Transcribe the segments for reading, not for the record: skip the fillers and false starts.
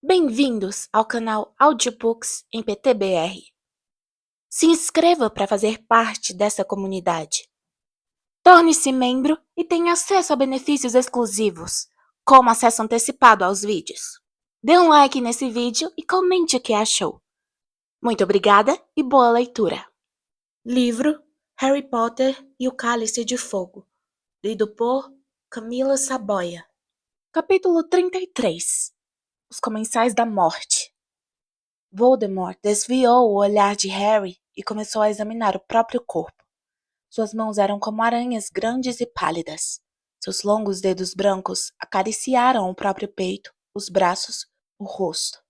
Bem-vindos ao canal Audiobooks em PTBR. Se inscreva para fazer parte dessa comunidade. Torne-se membro e tenha acesso a benefícios exclusivos, como acesso antecipado aos vídeos. Dê um like nesse vídeo e comente o que achou. Muito obrigada e boa leitura. Livro Harry Potter e o Cálice de Fogo, lido por Camila Saboia. Capítulo 33. Os Comensais da Morte. Voldemort desviou o olhar de Harry e começou a examinar o próprio corpo. Suas mãos eram como aranhas grandes e pálidas. Seus longos dedos brancos acariciaram o próprio peito, os braços, o rosto.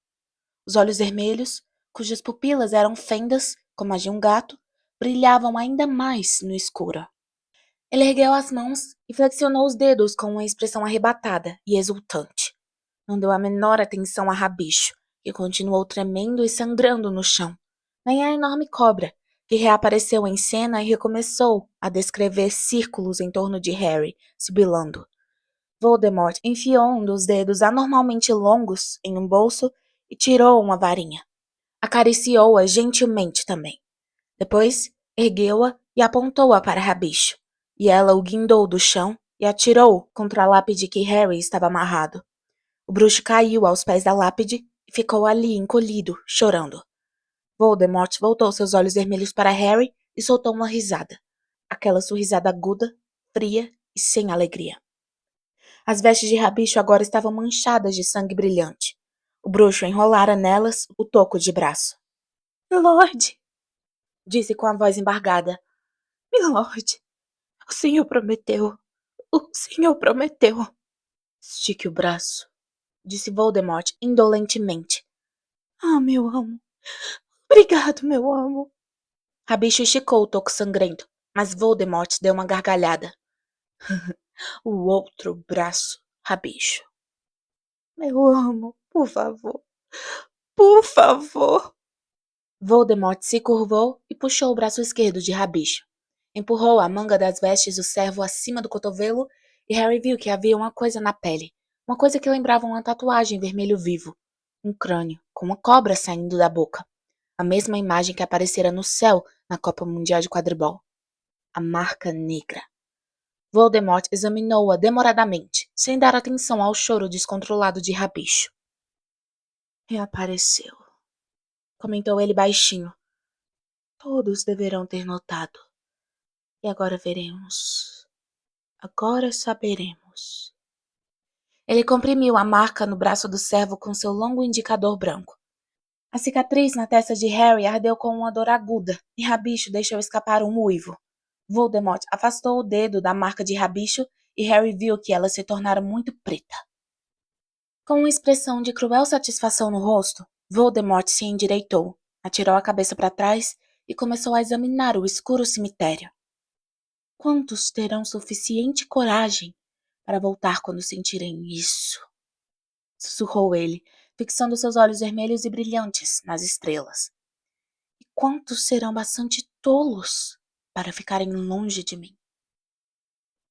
Os olhos vermelhos, cujas pupilas eram fendas, como as de um gato, brilhavam ainda mais no escuro. Ele ergueu as mãos e flexionou os dedos com uma expressão arrebatada e exultante. Não deu a menor atenção a Rabicho, que continuou tremendo e sangrando no chão, nem a enorme cobra, que reapareceu em cena e recomeçou a descrever círculos em torno de Harry, sibilando. Voldemort enfiou um dos dedos anormalmente longos em um bolso e tirou uma varinha. Acariciou-a gentilmente também. Depois, ergueu-a e apontou-a para Rabicho, e ela o guindou do chão e atirou contra a lápide que Harry estava amarrado. O bruxo caiu aos pés da lápide e ficou ali encolhido, chorando. Voldemort voltou seus olhos vermelhos para Harry e soltou uma risada. Aquela sorrisada aguda, fria e sem alegria. As vestes de Rabicho agora estavam manchadas de sangue brilhante. O bruxo enrolara nelas o toco de braço. Milord, disse com a voz embargada. Milord, o senhor prometeu. O senhor prometeu. Estique o braço, disse Voldemort indolentemente. Ah, meu amo. Obrigado, meu amo. Rabicho esticou o toco sangrento, mas Voldemort deu uma gargalhada. O outro braço, Rabicho. Meu amo, por favor. Por favor. Voldemort se curvou e puxou o braço esquerdo de Rabicho. Empurrou a manga das vestes do servo acima do cotovelo e Harry viu que havia uma coisa na pele. Uma coisa que lembrava uma tatuagem vermelho vivo. Um crânio, com uma cobra saindo da boca. A mesma imagem que aparecera no céu na Copa Mundial de Quadribol. A marca negra. Voldemort examinou-a demoradamente, sem dar atenção ao choro descontrolado de Rabicho. Reapareceu, comentou ele baixinho. Todos deverão ter notado. E agora veremos. Agora saberemos. Ele comprimiu a marca no braço do servo com seu longo indicador branco. A cicatriz na testa de Harry ardeu com uma dor aguda, e Rabicho deixou escapar um uivo. Voldemort afastou o dedo da marca de Rabicho e Harry viu que ela se tornara muito preta. Com uma expressão de cruel satisfação no rosto, Voldemort se endireitou, atirou a cabeça para trás e começou a examinar o escuro cemitério. Quantos terão suficiente coragem para voltar quando sentirem isso? Sussurrou ele, fixando seus olhos vermelhos e brilhantes nas estrelas. E quantos serão bastante tolos para ficarem longe de mim?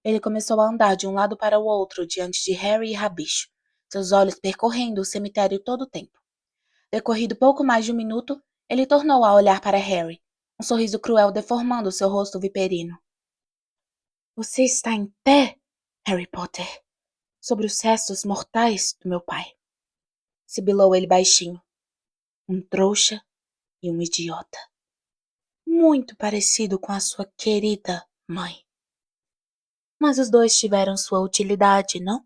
Ele começou a andar de um lado para o outro diante de Harry e Rabicho, seus olhos percorrendo o cemitério todo o tempo. Decorrido pouco mais de um minuto, ele tornou a olhar para Harry, um sorriso cruel deformando seu rosto viperino. Você está em pé, Harry Potter, sobre os restos mortais do meu pai. Sibilou ele baixinho. Um trouxa e um idiota. Muito parecido com a sua querida mãe. Mas os dois tiveram sua utilidade, não?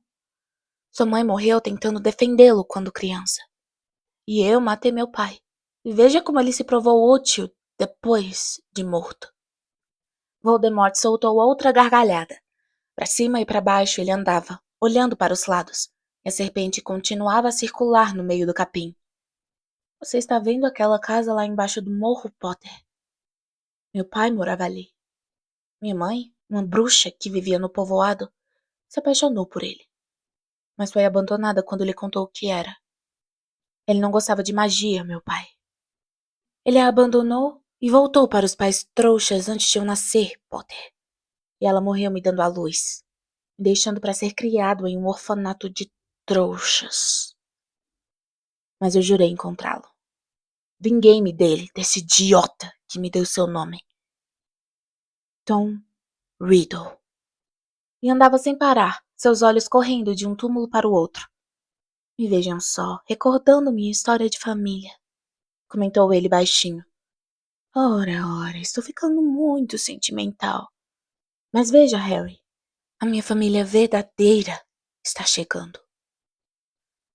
Sua mãe morreu tentando defendê-lo quando criança. E eu matei meu pai. E veja como ele se provou útil depois de morto. Voldemort soltou outra gargalhada. Para cima e para baixo ele andava, olhando para os lados, e a serpente continuava a circular no meio do capim. Você está vendo aquela casa lá embaixo do morro, Potter? Meu pai morava ali. Minha mãe, uma bruxa que vivia no povoado, se apaixonou por ele. Mas foi abandonada quando lhe contou o que era. Ele não gostava de magia, meu pai. Ele a abandonou e voltou para os pais trouxas antes de eu nascer, Potter. E ela morreu me dando à luz, me deixando para ser criado em um orfanato de trouxas. mas eu jurei encontrá-lo. Vinguei-me dele, desse idiota que me deu seu nome. Tom Riddle. E andava sem parar, seus olhos correndo de um túmulo para o outro. Me vejam só, recordando minha história de família, comentou ele baixinho. Ora, estou ficando muito sentimental. Mas veja, Harry, a minha família verdadeira está chegando.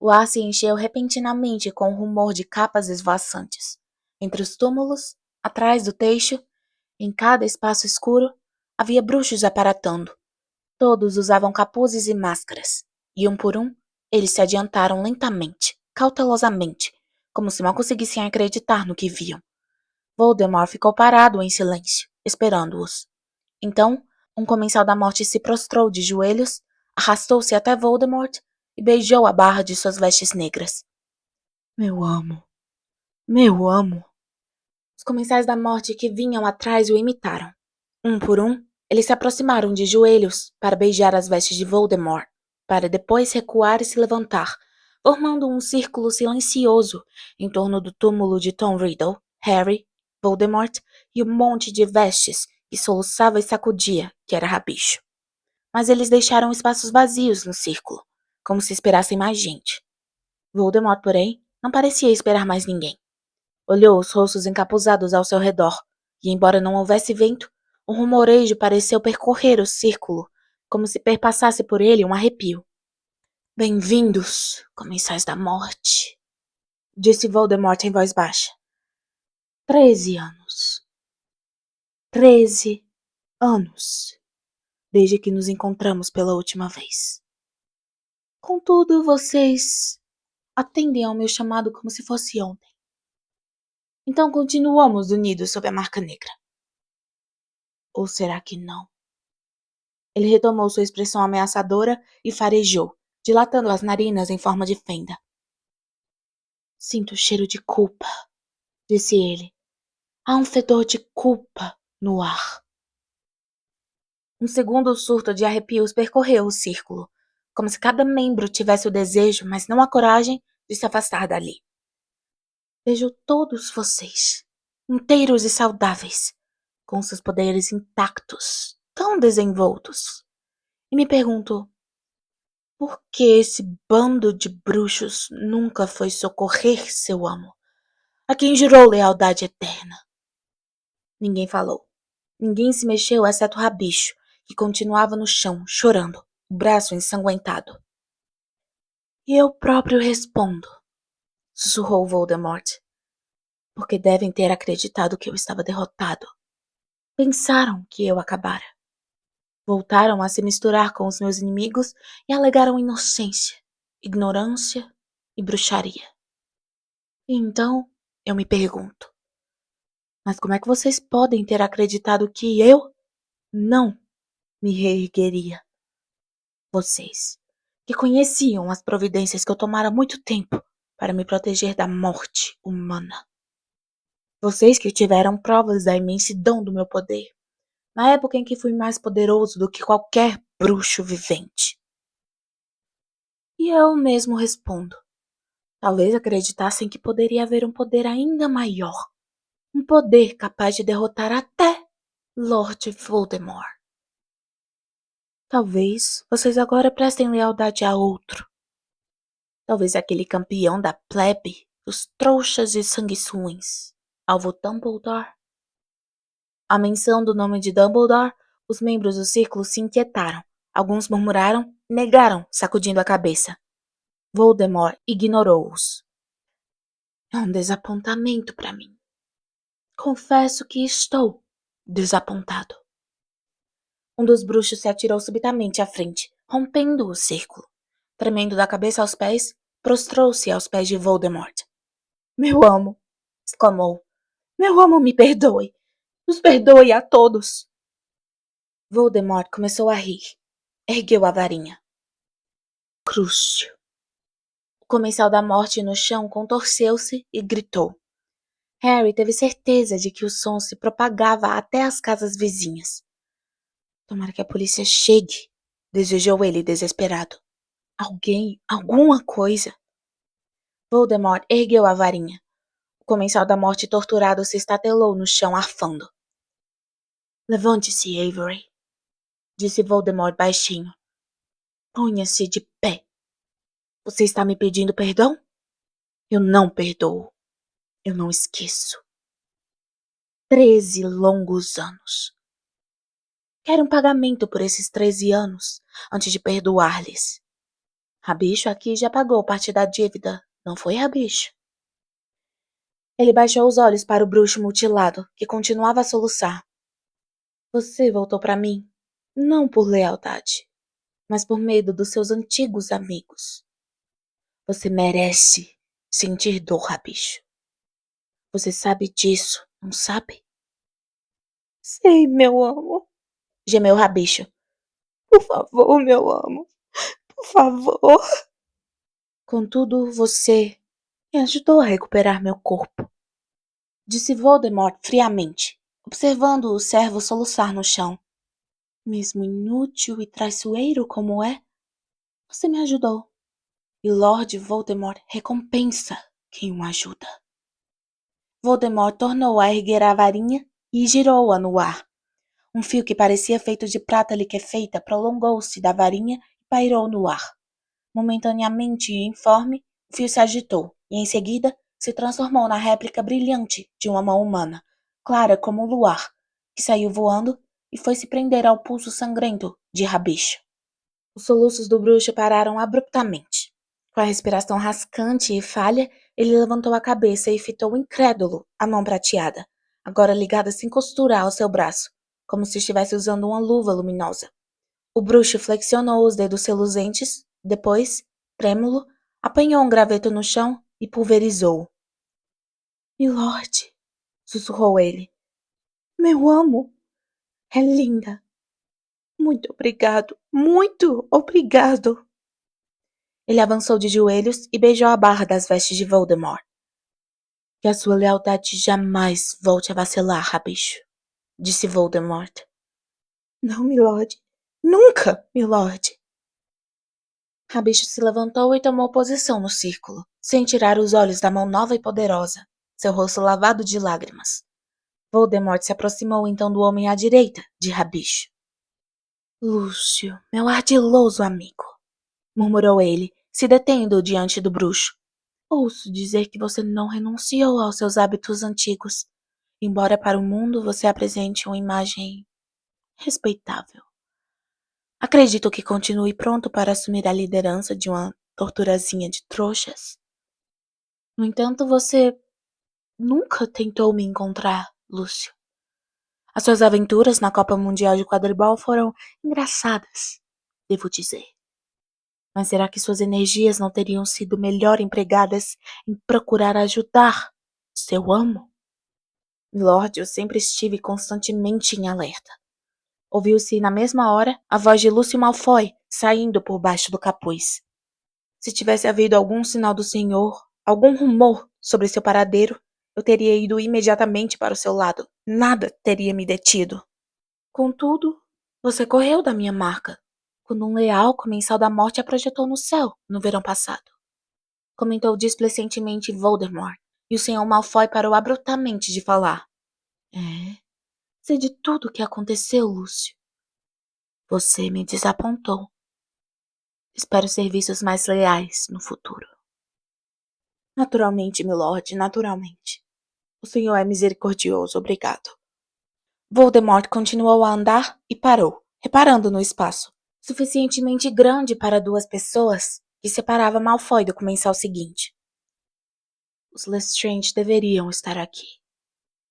O ar se encheu repentinamente com o rumor de capas esvoaçantes. Entre os túmulos, atrás do teixo, em cada espaço escuro, havia bruxos aparatando. Todos usavam capuzes e máscaras, e um por um, eles se adiantaram lentamente, cautelosamente, como se mal conseguissem acreditar no que viam. Voldemort ficou parado em silêncio, esperando-os. Então, um comensal da morte se prostrou de joelhos, arrastou-se até Voldemort e beijou a barra de suas vestes negras. Meu amo, meu amo. Os comensais da morte que vinham atrás o imitaram. Um por um, eles se aproximaram de joelhos para beijar as vestes de Voldemort, para depois recuar e se levantar, formando um círculo silencioso em torno do túmulo de Tom Riddle, Harry, Voldemort e o monte de vestes que soluçava e sacudia, que era Rabicho. Mas eles deixaram espaços vazios no círculo, como se esperassem mais gente. Voldemort, porém, não parecia esperar mais ninguém. Olhou os rostos encapuzados ao seu redor, e embora não houvesse vento, um rumorejo pareceu percorrer o círculo, como se perpassasse por ele um arrepio. Bem-vindos, comensais da morte, disse Voldemort em voz baixa. 13 anos. 13 anos, desde que nos encontramos pela última vez. Contudo, vocês atendem ao meu chamado como se fosse ontem. Então continuamos unidos sob a marca negra. Ou será que não? Ele retomou sua expressão ameaçadora e farejou, dilatando as narinas em forma de fenda. Sinto o cheiro de culpa, disse ele. Há um fedor de culpa no ar. Um segundo surto de arrepios percorreu o círculo, como se cada membro tivesse o desejo, mas não a coragem, de se afastar dali. Vejo todos vocês, inteiros e saudáveis, com seus poderes intactos, tão desenvoltos. E me pergunto, por que esse bando de bruxos nunca foi socorrer seu amo, a quem jurou lealdade eterna? Ninguém falou. Ninguém se mexeu, exceto Rabicho, que continuava no chão, chorando, o braço ensanguentado. E eu próprio respondo, sussurrou Voldemort, porque devem ter acreditado que eu estava derrotado. Pensaram que eu acabara. Voltaram a se misturar com os meus inimigos e alegaram inocência, ignorância e bruxaria. E então, eu me pergunto, mas como é que vocês podem ter acreditado que eu não me reergueria? Vocês, que conheciam as providências que eu tomara há muito tempo para me proteger da morte humana. Vocês que tiveram provas da imensidão do meu poder, na época em que fui mais poderoso do que qualquer bruxo vivente. E eu mesmo respondo. Talvez acreditassem que poderia haver um poder ainda maior. Um poder capaz de derrotar até Lord Voldemort. Talvez vocês agora prestem lealdade a outro. Talvez aquele campeão da plebe, dos trouxas e sanguessuins, Alvo Dumbledore. À menção do nome de Dumbledore, os membros do círculo se inquietaram. Alguns murmuraram e negaram, sacudindo a cabeça. Voldemort ignorou-os. É um desapontamento para mim. Confesso que estou desapontado. Um dos bruxos se atirou subitamente à frente, rompendo o círculo. Tremendo da cabeça aos pés, prostrou-se aos pés de Voldemort. Meu amo, exclamou. Meu amo, me perdoe. Nos perdoe a todos. Voldemort começou a rir. Ergueu a varinha. Crucio. O comensal da morte no chão contorceu-se e gritou. Harry teve certeza de que o som se propagava até as casas vizinhas. Tomara que a polícia chegue, desejou ele desesperado. Alguém, alguma coisa. Voldemort ergueu a varinha. O comensal da morte torturado se estatelou no chão, arfando. Levante-se, Avery, disse Voldemort baixinho. Ponha-se de pé. Você está me pedindo perdão? Eu não perdoo. Eu não esqueço. 13 longos anos. Quero um pagamento por esses 13 anos, antes de perdoar-lhes. Rabicho aqui já pagou parte da dívida, não foi, Rabicho? Ele baixou os olhos para o bruxo mutilado, que continuava a soluçar. Você voltou para mim, não por lealdade, mas por medo dos seus antigos amigos. Você merece sentir dor, Rabicho. Você sabe disso, não sabe? Sei, meu amo, gemeu Rabicho. Por favor, meu amo, por favor. Contudo, você me ajudou a recuperar meu corpo, disse Voldemort friamente, observando o servo soluçar no chão. Mesmo inútil e traiçoeiro como é, você me ajudou. E Lord Voldemort recompensa quem o ajuda. Voldemort tornou a erguer a varinha e girou-a no ar. Um fio que parecia feito de prata liquefeita prolongou-se da varinha e pairou no ar. Momentaneamente informe, o fio se agitou e, em seguida, se transformou na réplica brilhante de uma mão humana, clara como o luar, que saiu voando e foi se prender ao pulso sangrento de Rabicho. Os soluços do bruxo pararam abruptamente. Com a respiração rascante e falha, ele levantou a cabeça e fitou incrédulo a mão prateada, agora ligada sem costura ao seu braço, como se estivesse usando uma luva luminosa. O bruxo flexionou os dedos reluzentes, depois, trêmulo, apanhou um graveto no chão e pulverizou-o. Milord, sussurrou ele. Meu amo, é linda. Muito obrigado, muito obrigado. Ele avançou de joelhos e beijou a barra das vestes de Voldemort. Que a sua lealdade jamais volte a vacilar, Rabicho, disse Voldemort. Não, milord. Nunca, milord. Rabicho se levantou e tomou posição no círculo, sem tirar os olhos da mão nova e poderosa, seu rosto lavado de lágrimas. Voldemort se aproximou então do homem à direita de Rabicho. Lúcio, meu ardiloso amigo, murmurou ele, se detendo diante do bruxo. Ouço dizer que você não renunciou aos seus hábitos antigos, embora para o mundo você apresente uma imagem respeitável. Acredito que continue pronto para assumir a liderança de uma torturazinha de trouxas. No entanto, você nunca tentou me encontrar, Lúcio. As suas aventuras na Copa Mundial de Quadribol foram engraçadas, devo dizer. Mas será que suas energias não teriam sido melhor empregadas em procurar ajudar seu amo? Milord, eu sempre estive constantemente em alerta. Ouviu-se na mesma hora a voz de Lúcio Malfoy saindo por baixo do capuz. Se tivesse havido algum sinal do senhor, algum rumor sobre seu paradeiro, eu teria ido imediatamente para o seu lado. Nada teria me detido. Contudo, você correu da minha marca, quando um leal comensal da morte a projetou no céu no verão passado. Comentou displicentemente Voldemort, e o senhor Malfoy parou abruptamente de falar. Sei de tudo o que aconteceu, Lúcio. Você me desapontou. Espero serviços mais leais no futuro. Naturalmente, milord, naturalmente. O senhor é misericordioso, obrigado. Voldemort continuou a andar e parou, reparando no espaço, suficientemente grande para 2 pessoas, que separava Malfoy do comensal seguinte. Os Lestrange deveriam estar aqui,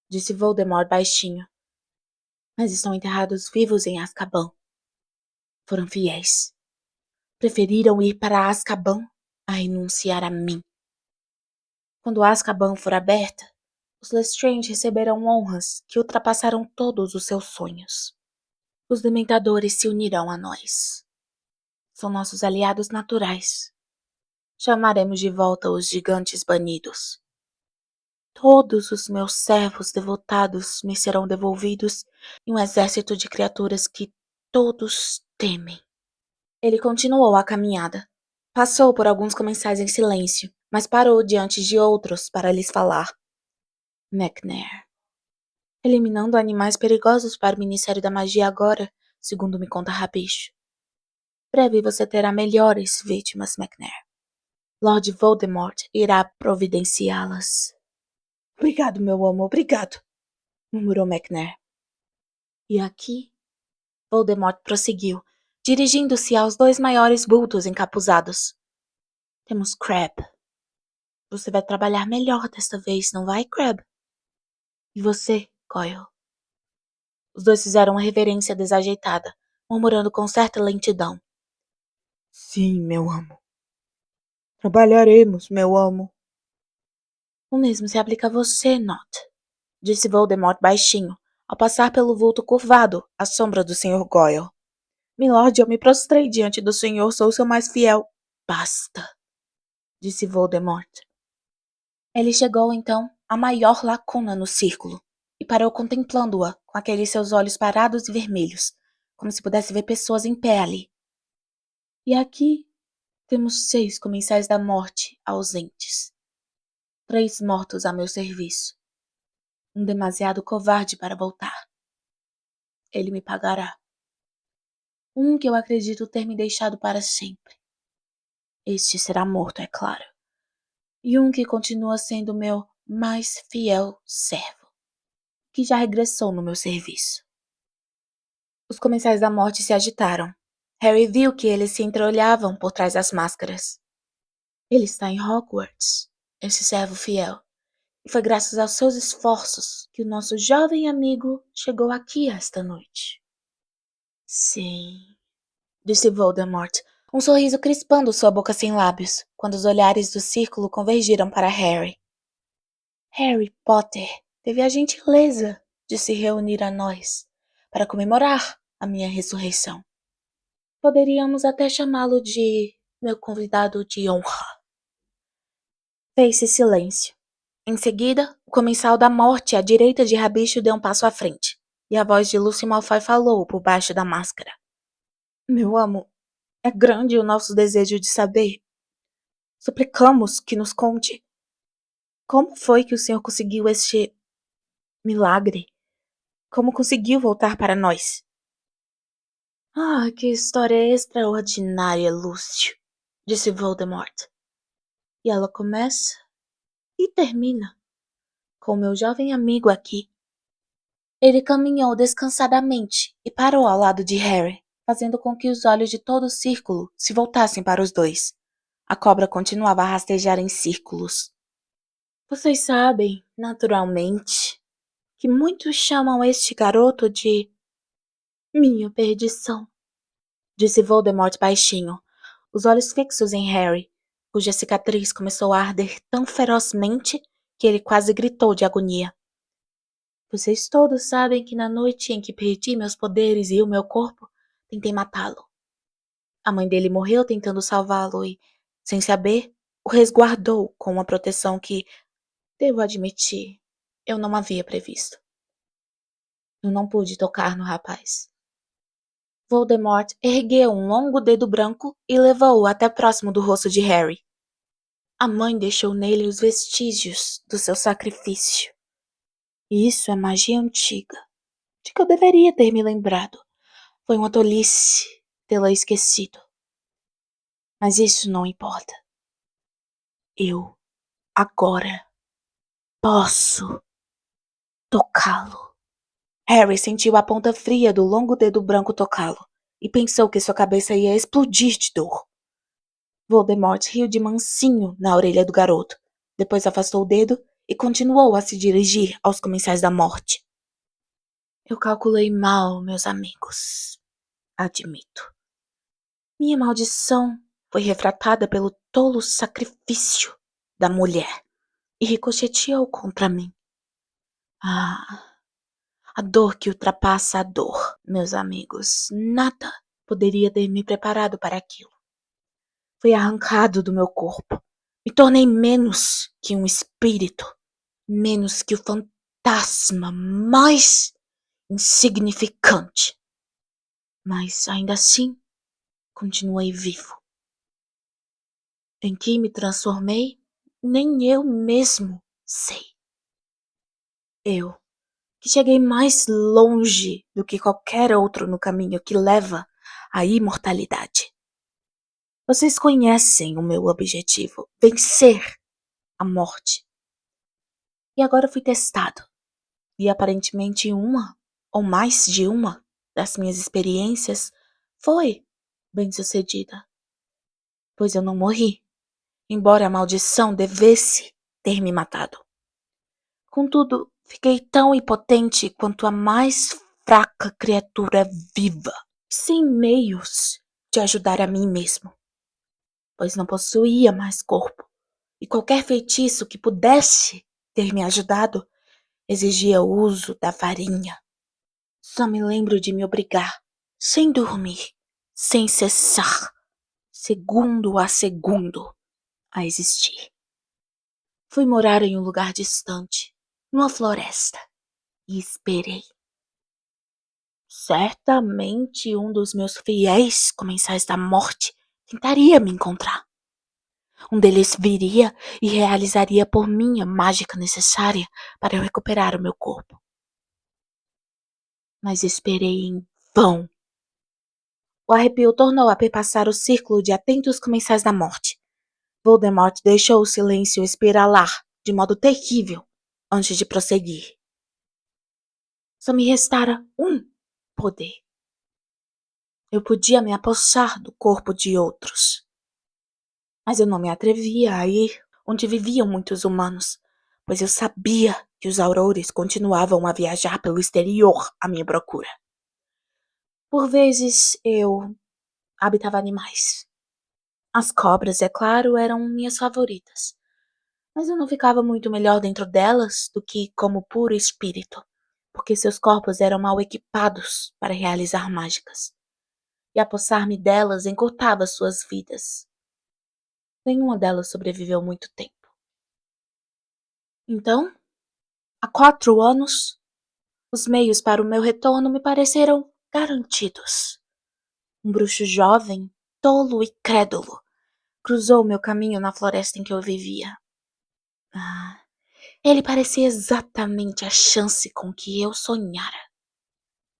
disse Voldemort baixinho. Mas estão enterrados vivos em Azkaban. Foram fiéis. Preferiram ir para Azkaban a renunciar a mim. Quando Azkaban for aberta, os Lestrange receberão honras que ultrapassaram todos os seus sonhos. Os Dementadores se unirão a nós. São nossos aliados naturais. Chamaremos de volta os gigantes banidos. Todos os meus servos devotados me serão devolvidos em um exército de criaturas que todos temem. Ele continuou a caminhada. Passou por alguns comensais em silêncio, mas parou diante de outros para lhes falar. McNair. Eliminando animais perigosos para o Ministério da Magia agora, segundo me conta Rabicho. Breve você terá melhores vítimas, McNair. Lord Voldemort irá providenciá-las. Obrigado, meu amor, obrigado, murmurou McNair. E aqui, Voldemort prosseguiu, dirigindo-se aos 2 maiores bultos encapuzados. Temos Crabbe. Você vai trabalhar melhor desta vez, não vai, Crabbe? E você, Goyle? Os 2 fizeram uma reverência desajeitada, murmurando com certa lentidão. Sim, meu amo. Trabalharemos, meu amo. O mesmo se aplica a você, Not, disse Voldemort baixinho, ao passar pelo vulto curvado, à sombra do Sr. Goyle. Milord, eu me prostrei diante do senhor, sou seu mais fiel. Basta, disse Voldemort. Ele chegou, então, à maior lacuna no círculo, e parou contemplando-a com aqueles seus olhos parados e vermelhos, como se pudesse ver pessoas em pé ali. E aqui temos 6 comensais da morte ausentes. 3 mortos a meu serviço. Um demasiado covarde para voltar. Ele me pagará. Um que eu acredito ter me deixado para sempre. Este será morto, é claro. E um que continua sendo meu mais fiel servo, que já regressou no meu serviço. Os comensais da morte se agitaram. Harry viu que eles se entreolhavam por trás das máscaras. Ele está em Hogwarts, esse servo fiel, e foi graças aos seus esforços que o nosso jovem amigo chegou aqui esta noite. Sim, disse Voldemort, um sorriso crispando sua boca sem lábios, quando os olhares do círculo convergiram para Harry. Harry Potter teve a gentileza de se reunir a nós para comemorar a minha ressurreição. Poderíamos até chamá-lo de meu convidado de honra. Fez-se silêncio. Em seguida, o comensal da morte à direita de Rabicho deu um passo à frente, e a voz de Lúcio Malfoy falou por baixo da máscara. Meu amo, é grande o nosso desejo de saber. Suplicamos que nos conte. Como foi que o senhor conseguiu este milagre? Como conseguiu voltar para nós? Ah, que história extraordinária, Lúcio, disse Voldemort. E ela começa e termina com meu jovem amigo aqui. Ele caminhou descansadamente e parou ao lado de Harry, fazendo com que os olhos de todo o círculo se voltassem para os 2. A cobra continuava a rastejar em círculos. Vocês sabem, naturalmente, que muitos chamam este garoto de minha perdição, disse Voldemort baixinho, os olhos fixos em Harry, cuja cicatriz começou a arder tão ferozmente que ele quase gritou de agonia. Vocês todos sabem que na noite em que perdi meus poderes e o meu corpo, tentei matá-lo. A mãe dele morreu tentando salvá-lo e, sem saber, o resguardou com uma proteção que, devo admitir, eu não havia previsto. Eu não pude tocar no rapaz. Voldemort ergueu um longo dedo branco e levou-o até próximo do rosto de Harry. A mãe deixou nele os vestígios do seu sacrifício. E isso é magia antiga, de que eu deveria ter me lembrado. Foi uma tolice tê-la esquecido. Mas isso não importa. Eu, agora, posso tocá-lo. Harry sentiu a ponta fria do longo dedo branco tocá-lo e pensou que sua cabeça ia explodir de dor. Voldemort riu de mansinho na orelha do garoto, depois afastou o dedo e continuou a se dirigir aos comensais da morte. Eu calculei mal, meus amigos. Admito. Minha maldição foi refratada pelo tolo sacrifício da mulher e ricocheteou contra mim. Ah, a dor que ultrapassa a dor, meus amigos. Nada poderia ter me preparado para aquilo. Fui arrancado do meu corpo. Me tornei menos que um espírito, menos que o fantasma mais insignificante. Mas ainda assim, continuei vivo. Em que me transformei? Nem eu mesmo sei. Eu, que cheguei mais longe do que qualquer outro no caminho que leva à imortalidade. Vocês conhecem o meu objetivo: vencer a morte. E agora fui testado. E aparentemente uma, ou mais de uma, das minhas experiências foi bem-sucedida. Pois eu não morri, embora a maldição devesse ter me matado. Contudo, fiquei tão impotente quanto a mais fraca criatura viva, sem meios de ajudar a mim mesmo, pois não possuía mais corpo, e qualquer feitiço que pudesse ter me ajudado exigia o uso da varinha. Só me lembro de me obrigar, sem dormir, sem cessar, segundo a segundo, a existir. Fui morar em um lugar distante, numa floresta, e esperei. Certamente um dos meus fiéis comensais da morte tentaria me encontrar. Um deles viria e realizaria por mim a mágica necessária para eu recuperar o meu corpo. Mas esperei em vão. O arrepio tornou a perpassar o círculo de atentos comensais da morte. Voldemort deixou o silêncio espiralar de modo terrível antes de prosseguir. Só me restara um poder. Eu podia me apossar do corpo de outros. Mas eu não me atrevia a ir onde viviam muitos humanos, pois eu sabia que os aurores continuavam a viajar pelo exterior à minha procura. Por vezes eu habitava animais. As cobras, é claro, eram minhas favoritas, mas eu não ficava muito melhor dentro delas do que como puro espírito, porque seus corpos eram mal equipados para realizar mágicas, e apossar-me delas encurtava suas vidas. Nenhuma delas sobreviveu muito tempo. Então, há 4 anos, os meios para o meu retorno me pareceram garantidos. Um bruxo jovem, tolo e crédulo, cruzou meu caminho na floresta em que eu vivia. Ele parecia exatamente a chance com que eu sonhara,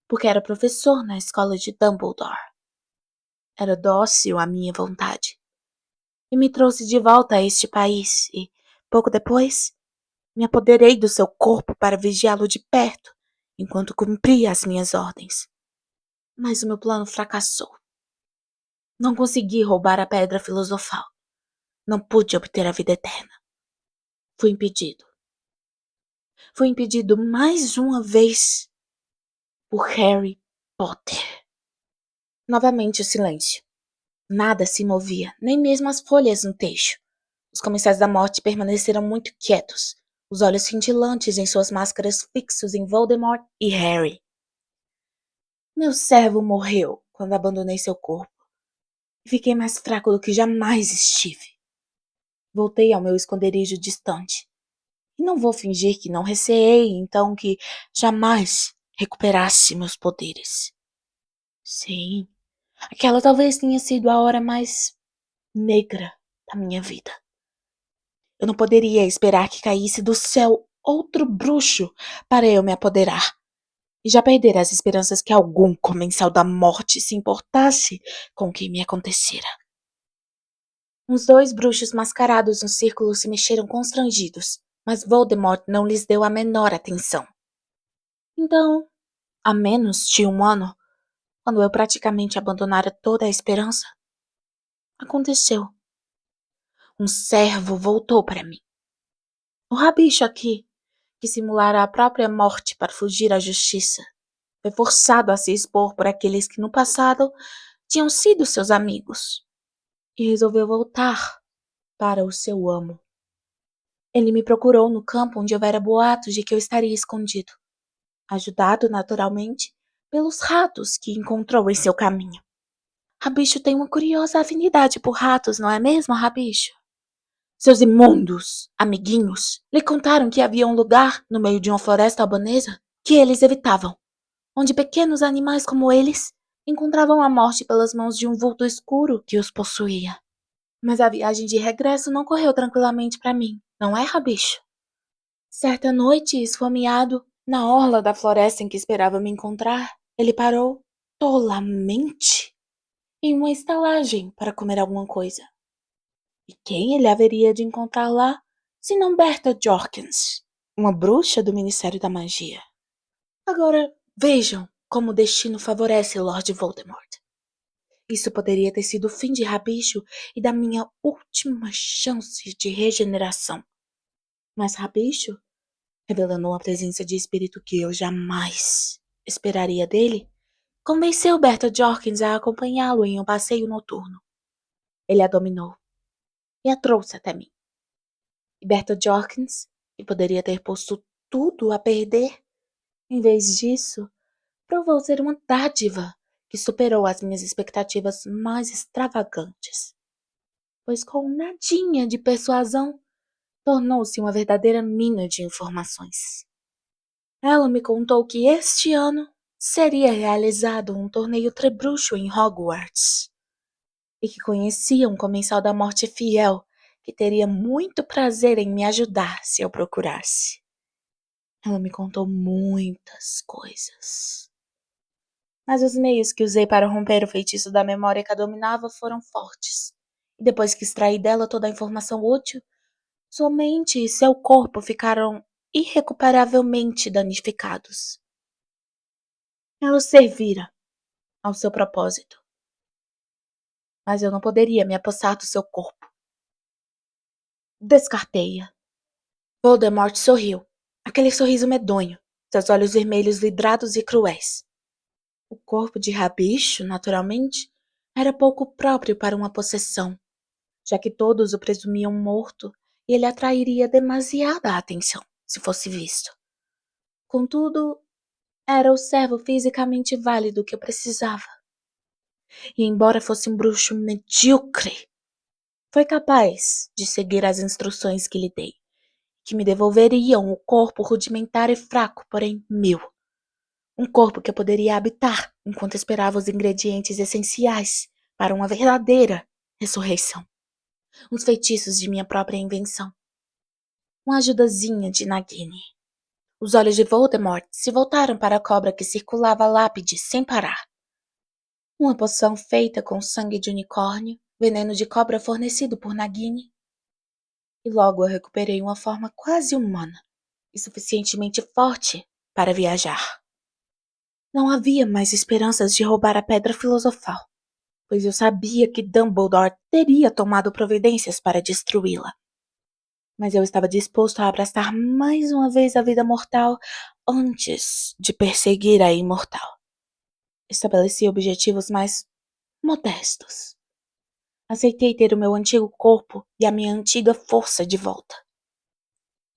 porque era professor na escola de Dumbledore. Era dócil à minha vontade, e me trouxe de volta a este país e, pouco depois, me apoderei do seu corpo para vigiá-lo de perto, enquanto cumpria as minhas ordens. Mas o meu plano fracassou. Não consegui roubar a pedra filosofal. Não pude obter a vida eterna. Fui impedido. Fui impedido mais uma vez por Harry Potter. Novamente o silêncio. Nada se movia, nem mesmo as folhas no teixo. Os comensais da morte permaneceram muito quietos, os olhos cintilantes em suas máscaras fixos em Voldemort e Harry. Meu servo morreu quando abandonei seu corpo, e fiquei mais fraco do que jamais estive. Voltei ao meu esconderijo distante, e não vou fingir que não receei então que jamais recuperasse meus poderes. Sim, aquela talvez tenha sido a hora mais negra da minha vida. Eu não poderia esperar que caísse do céu outro bruxo para eu me apoderar, e já perder as esperanças que algum comensal da morte se importasse com o que me acontecera. Uns 2 bruxos mascarados no círculo se mexeram constrangidos, mas Voldemort não lhes deu a menor atenção. Então, há menos de 1 ano, quando eu praticamente abandonara toda a esperança, aconteceu. Um servo voltou para mim. O rabicho aqui, que simulara a própria morte para fugir à justiça, foi forçado a se expor por aqueles que no passado tinham sido seus amigos, e resolveu voltar para o seu amo. Ele me procurou no campo onde houvera boatos de que eu estaria escondido, ajudado, naturalmente, pelos ratos que encontrou em seu caminho. Rabicho tem uma curiosa afinidade por ratos, não é mesmo, Rabicho? Seus imundos amiguinhos lhe contaram que havia um lugar no meio de uma floresta albanesa que eles evitavam, onde pequenos animais como eles encontravam a morte pelas mãos de um vulto escuro que os possuía. Mas a viagem de regresso não correu tranquilamente para mim, não é, Rabicho? Certa noite, esfomeado, na orla da floresta em que esperava me encontrar, ele parou, tolamente, em uma estalagem para comer alguma coisa. E quem ele haveria de encontrar lá, senão Berta Jorkins, uma bruxa do Ministério da Magia? Agora, vejam como o destino favorece Lord Voldemort. Isso poderia ter sido o fim de Rabicho e da minha última chance de regeneração. Mas Rabicho, revelando uma presença de espírito que eu jamais esperaria dele, convenceu Berta Jorkins a acompanhá-lo em um passeio noturno. Ele a dominou e a trouxe até mim. E Berta Jorkins, que poderia ter posto tudo a perder, em vez disso, provou ser uma dádiva que superou as minhas expectativas mais extravagantes. Pois com nadinha de persuasão, tornou-se uma verdadeira mina de informações. Ela me contou que este ano seria realizado um torneio trebruxo em Hogwarts e que conhecia um comensal da morte fiel que teria muito prazer em me ajudar se eu procurasse. Ela me contou muitas coisas. Mas os meios que usei para romper o feitiço da memória que a dominava foram fortes. E depois que extraí dela toda a informação útil, sua mente e seu corpo ficaram irrecuperavelmente danificados. Ela servira ao seu propósito, mas eu não poderia me apossar do seu corpo. Descartei-a. Voldemort sorriu, aquele sorriso medonho, seus olhos vermelhos vidrados e cruéis. O corpo de Rabicho, naturalmente, era pouco próprio para uma possessão, já que todos o presumiam morto e ele atrairia demasiada atenção se fosse visto. Contudo, era o servo fisicamente válido que eu precisava. E embora fosse um bruxo medíocre, foi capaz de seguir as instruções que lhe dei, que me devolveriam o corpo rudimentar e fraco, porém meu. Um corpo que eu poderia habitar enquanto esperava os ingredientes essenciais para uma verdadeira ressurreição. Uns feitiços de minha própria invenção. Uma ajudazinha de Nagini. Os olhos de Voldemort se voltaram para a cobra que circulava a lápide sem parar. Uma poção feita com sangue de unicórnio, veneno de cobra fornecido por Nagini. E logo eu recuperei uma forma quase humana e suficientemente forte para viajar. Não havia mais esperanças de roubar a pedra filosofal, pois eu sabia que Dumbledore teria tomado providências para destruí-la. Mas eu estava disposto a abraçar mais uma vez a vida mortal antes de perseguir a imortal. Estabeleci objetivos mais modestos. Aceitei ter o meu antigo corpo e a minha antiga força de volta.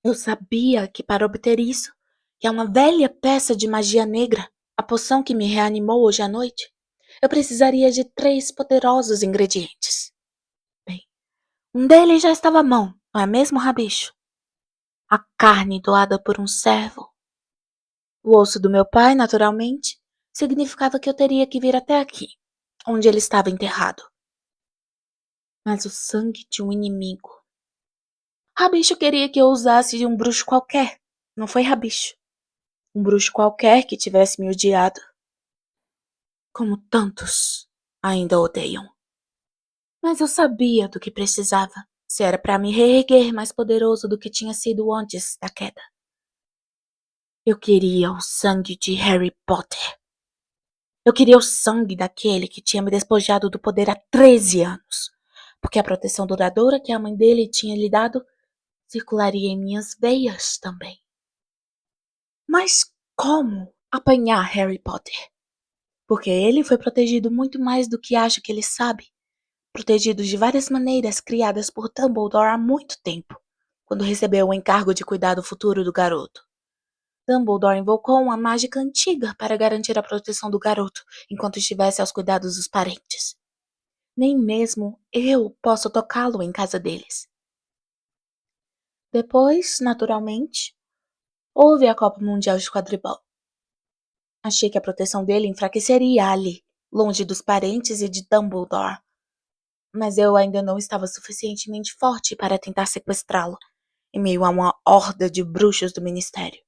Eu sabia que para obter isso, que é uma velha peça de magia negra, a poção que me reanimou hoje à noite, eu precisaria de 3 poderosos ingredientes. Bem, um deles já estava à mão, não é mesmo, Rabicho? A carne doada por um servo. O osso do meu pai, naturalmente, significava que eu teria que vir até aqui, onde ele estava enterrado. Mas o sangue de um inimigo. Rabicho queria que eu usasse de um bruxo qualquer, não foi, Rabicho? Um bruxo qualquer que tivesse me odiado. Como tantos ainda odeiam. Mas eu sabia do que precisava, se era para me reerguer mais poderoso do que tinha sido antes da queda. Eu queria o sangue de Harry Potter. Eu queria o sangue daquele que tinha me despojado do poder há 13 anos, porque a proteção duradoura que a mãe dele tinha lhe dado circularia em minhas veias também. Mas como apanhar Harry Potter? Porque ele foi protegido muito mais do que acho que ele sabe. Protegido de várias maneiras criadas por Dumbledore há muito tempo, quando recebeu o encargo de cuidar do futuro do garoto. Dumbledore invocou uma mágica antiga para garantir a proteção do garoto enquanto estivesse aos cuidados dos parentes. Nem mesmo eu posso tocá-lo em casa deles. Depois, naturalmente, houve a Copa Mundial de Quadribol. Achei que a proteção dele enfraqueceria ali, longe dos parentes e de Dumbledore. mas eu ainda não estava suficientemente forte para tentar sequestrá-lo, em meio a uma horda de bruxos do ministério.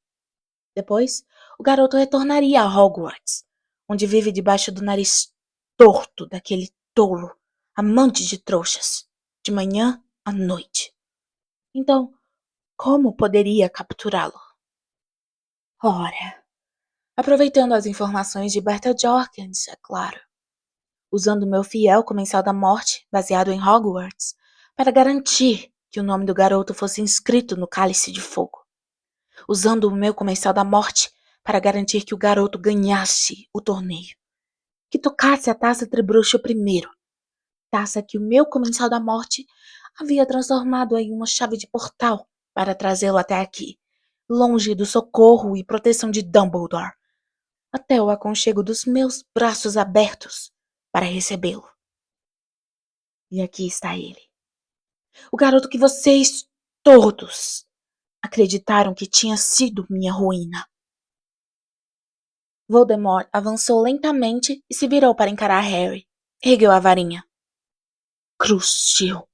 Depois, o garoto retornaria a Hogwarts, onde vive debaixo do nariz torto daquele tolo, amante de trouxas, de manhã à noite. Então, como poderia capturá-lo? Ora, aproveitando as informações de Berta Jorkins, é claro. Usando meu fiel Comensal da Morte, baseado em Hogwarts, para garantir que o nome do garoto fosse inscrito no Cálice de Fogo. Usando o meu Comensal da Morte para garantir que o garoto ganhasse o torneio. Que tocasse a taça Trebruxo primeiro. Taça que o meu Comensal da Morte havia transformado em uma chave de portal para trazê-lo até aqui, longe do socorro e proteção de Dumbledore, até o aconchego dos meus braços abertos para recebê-lo. E aqui está ele. O garoto que vocês todos acreditaram que tinha sido minha ruína. Voldemort avançou lentamente e se virou para encarar Harry. Ergueu a varinha. Crucio.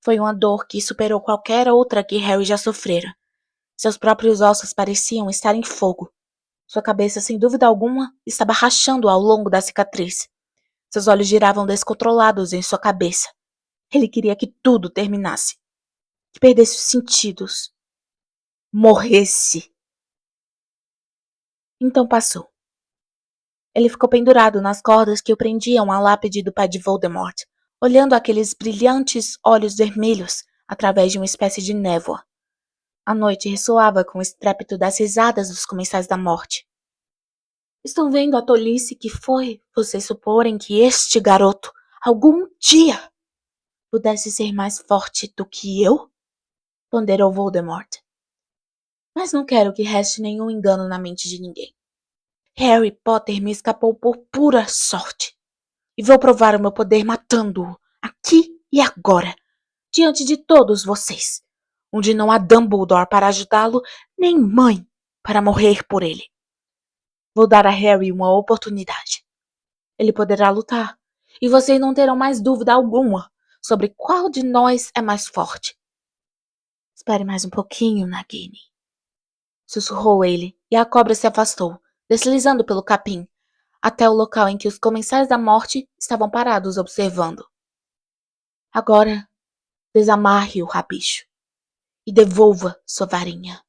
Foi uma dor que superou qualquer outra que Harry já sofrera. Seus próprios ossos pareciam estar em fogo. Sua cabeça, sem dúvida alguma, estava rachando ao longo da cicatriz. Seus olhos giravam descontrolados em sua cabeça. Ele queria que tudo terminasse. Que perdesse os sentidos. Morresse. Então passou. Ele ficou pendurado nas cordas que o prendiam à lápide do pai de Voldemort, olhando aqueles brilhantes olhos vermelhos através de uma espécie de névoa. A noite ressoava com o estrépito das risadas dos Comensais da Morte. Estão vendo a tolice que foi vocês suporem que este garoto, algum dia, pudesse ser mais forte do que eu? Ponderou Voldemort. Mas não quero que reste nenhum engano na mente de ninguém. Harry Potter me escapou por pura sorte. E vou provar o meu poder matando-o, aqui e agora, diante de todos vocês, onde não há Dumbledore para ajudá-lo, nem mãe para morrer por ele. Vou dar a Harry uma oportunidade. Ele poderá lutar, e vocês não terão mais dúvida alguma sobre qual de nós é mais forte. Espere mais um pouquinho, Nagini. Sussurrou ele, e a cobra se afastou, deslizando pelo capim, até o local em que os Comensais da Morte estavam parados observando. Agora, desamarre o rabicho e devolva sua varinha.